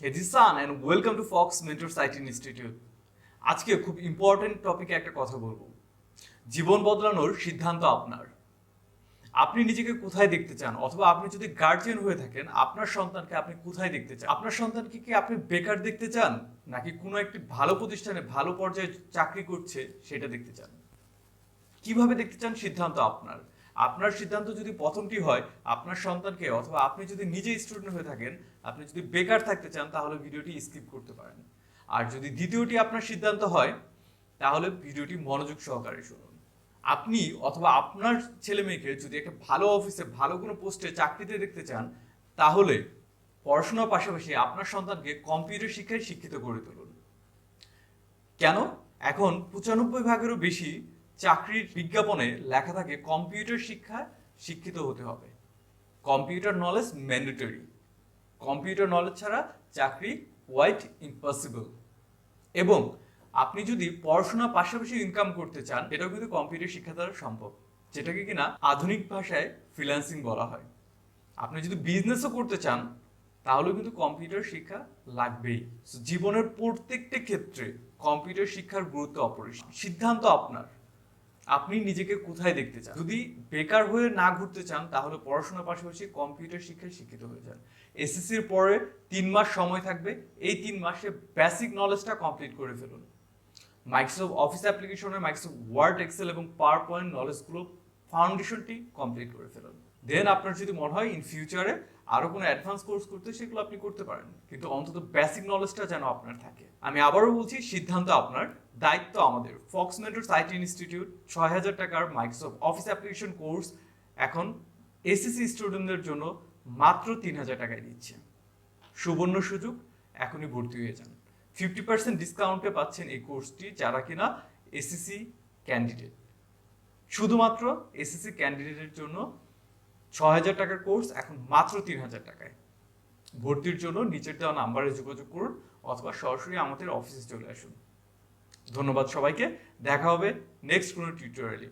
Hey Jisan and welcome to Fox Mentor Site Institute. আজকে খুব important টপিকে একটা কথা বলবো। জীবন বদলানোর সিদ্ধান্ত আপনার। আপনি নিজেকে কোথায় দেখতে চান, অথবা আপনি যদি গার্জিয়ান হয়ে থাকেন আপনার সন্তানকে আপনি কোথায় দেখতে চান? আপনার সন্তানকে কি আপনি বেকার দেখতে চান, নাকি কোনো একটি ভালো প্রতিষ্ঠানে ভালো পর্যায়ে চাকরি করছে সেটা দেখতে চান? কিভাবে দেখতে চান সিদ্ধান্ত আপনার। আপনার সিদ্ধান্ত যদি প্রথমটি হয় আপনার সন্তানকে, অথবা আপনি যদি নিজে স্টুডেন্ট হয়ে থাকেন, আপনি যদি বেকার থাকতে চান তাহলে ভিডিওটি স্কিপ করতে পারেন। আর যদি দ্বিতীয়টি আপনার সিদ্ধান্ত হয় তাহলে ভিডিওটি মনোযোগ সহকারে শুনুন। আপনি অথবা আপনার ছেলে মেয়েকে যদি একটা ভালো অফিসে ভালো কোনো পোস্টে চাকরিতে দেখতে চান তাহলে পড়াশোনার পাশাপাশি আপনার সন্তানকে কম্পিউটার শিক্ষায় শিক্ষিত করে তুলুন। কেন? এখন 95%-এরও বেশি চাকরির বিজ্ঞাপনে লেখা থাকে কম্পিউটার শিক্ষায় শিক্ষিত হতে হবে। Computer knowledge mandatory. Computer knowledge ছাড়া চাকরি কোয়াইট ইম্পসিবল। এবং আপনি যদি পড়াশোনার পাশাপাশি ইনকাম করতে চান এটাও কিন্তু কম্পিউটার শিক্ষা দ্বারা সম্ভব, যেটাকে কিনা আধুনিক ভাষায় ফ্রিল্যান্সিং বলা হয়। আপনি যদি বিজনেসও করতে চান তাহলেও কিন্তু কম্পিউটার শিক্ষা লাগবেই। জীবনের প্রত্যেকটা ক্ষেত্রে কম্পিউটার শিক্ষার গুরুত্ব অপরিসীম। সিদ্ধান্ত আপনার, আপনি নিজেকে কোথায় দেখতে চান। যদি বেকার হয়ে না ঘুরতে চান তাহলে পড়াশোনার পাশাপাশি কম্পিউটার শিক্ষায় শিক্ষিত হয়ে যান। এসএসসির পরে 3 মাস সময় থাকবে, এই 3 মাসে বেসিক নলেজটা কমপ্লিট করে ফেলুন। মাইক্রোসফট অফিস অ্যাপ্লিকেশনের মাইক্রোসফট ওয়ার্ড, এক্সেল এবং পাওয়ার পয়েন্ট নলেজগুলো ফাউন্ডেশনটি কমপ্লিট করে ফেলুন। দেন আপনার যদি মনে হয় ইন ফিউচারে আরো কোনো অ্যাডভান্স কোর্স করতে, সেগুলো আপনি করতে পারেন, কিন্তু অন্তত বেসিক নলেজটা যেন আপনার থাকে। আমি আবারও বলছি, সিদ্ধান্ত আপনার, দায়িত্ব আমাদের। ফক্স মেন্টর সাইট ইনস্টিটিউট 6,000 টাকার মাইক্রোসফট অফিস অ্যাপ্লিকেশন কোর্স এখন এসএসসি স্টুডেন্টদের জন্য মাত্র 3,000 টাকায় দিচ্ছে। সুবর্ণ সুযোগ, এখনই ভর্তি হয়ে যান। 50% ডিসকাউন্টে পাচ্ছেন এই কোর্সটি যারা কিনা এসএসসি ক্যান্ডিডেট। শুধুমাত্র এসএসসি ক্যান্ডিডেটের জন্য 6,000 টাকার কোর্স এখন মাত্র 3,000 টাকায়। ভর্তির জন্য নিচের দেওয়া নাম্বারে যোগাযোগ করুন অথবা সরাসরি আমাদের অফিসে চলে আসুন। ধন্যবাদ সবাইকে, দেখা হবে নেক্সট কোনো টিউটোরিয়ালে।